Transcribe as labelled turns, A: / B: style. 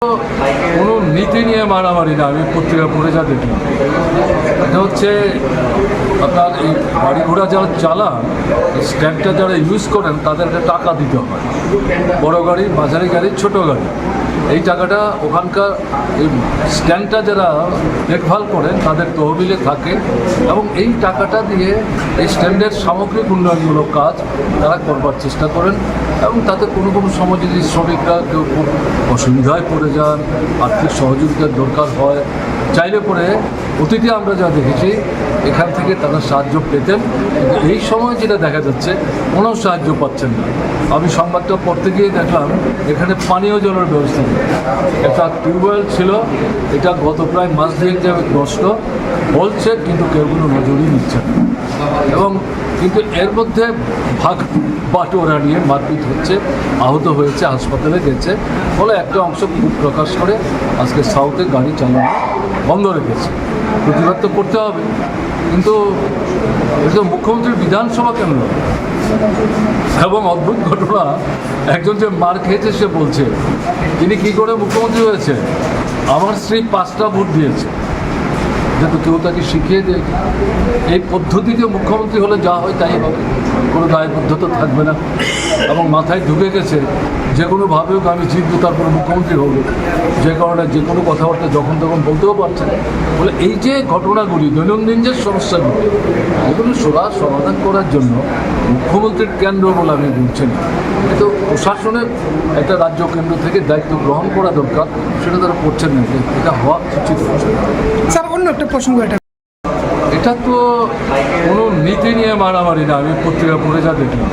A: কোনো নীতি নিয়ে মারামারি না। আমি পত্রিকা পড়ে যা দেখলাম, এটা হচ্ছে আপনার এই গাড়ি ঘোড়া যারা চালান, স্ট্যান্ডটা যারা ইউজ করেন তাদেরকে টাকা দিতে হয়। বড় গাড়ি, মাঝারি গাড়ি, ছোট গাড়ি, এই টাকাটা ওখানকার এই স্ট্যান্ডটা যারা দেখভাল করেন তাদের তহবিলে থাকে এবং এই টাকাটা দিয়ে এই স্ট্যান্ডের সামগ্রিক উন্নয়নমূলক কাজ তারা করবার চেষ্টা করেন। এবং তাতে কোনো কোনো সময় যদি শ্রমিকরা কেউ খুব অসুবিধায় পড়ে যান, আর্থিক সহযোগিতার দরকার হয়, চাইলে পরে অতীতে আমরা যা দেখেছি এখান থেকে তারা সাহায্য পেতেন। কিন্তু এই সময় যেটা দেখা যাচ্ছে কোনো সাহায্য পাচ্ছেন না। আমি সংবাদটা পড়তে গিয়ে দেখলাম এখানে পানীয় জলের ব্যবস্থা নেই। একটা টিউবওয়েল ছিল, এটা গত প্রায় মাস দুয়েক যাবে নষ্ট বলছে, কিন্তু কেউ কোনো নজরই নিচ্ছে না। এবং কিন্তু এর মধ্যে ভাগ বাটোয়ারা নিয়ে মারপিট হচ্ছে, আহত হয়েছে, হাসপাতালে গেছে, ফলে একটা অংশ খুব প্রকাশ করে আজকে সাউথে গাড়ি চালানো বন্ধ রেখেছে। প্রতিবাদ তো করতে হবে, কিন্তু এটা মুখ্যমন্ত্রীর বিধানসভা কেন্দ্র। এবং অদ্ভুত ঘটনা, একজন যে মার খেয়েছে সে বলছে তিনি কী করে মুখ্যমন্ত্রী হয়েছে, আমার স্ত্রী 5টা ভোট দিয়েছে। যেহেতু কেউ তাকে শিখিয়ে দেয় এই পদ্ধতিতে মুখ্যমন্ত্রী হলে যা হয় তাই হবে, কোনো দায়বদ্ধতা থাকবে না। এবং মাথায় ঢুকে গেছে যে কোনোভাবে হোক আমি জিতবো, তারপরে মুখ্যমন্ত্রী হবো, যে কারণে যে কোনো কথাবার্তা যখন তখন বলতেও পারছে না। বলে এই যে ঘটনাগুলি, দৈনন্দিন যে সমস্যাগুলি, এগুলো সমাধান করার জন্য মুখ্যমন্ত্রীর কেন্দ্র বলে আমি বলছি না, কিন্তু প্রশাসনের একটা রাজ্য কেন্দ্র থেকে দায়িত্ব গ্রহণ করা দরকার, সেটা তারা করছেন না। এটা হওয়া উচিত হচ্ছে না।
B: স্যার, অন্য একটা প্রসঙ্গ,
A: এটা তো কোনো নীতি নিয়ে মারামারি না। আমি পত্রিকা পড়ে যা দেখলাম।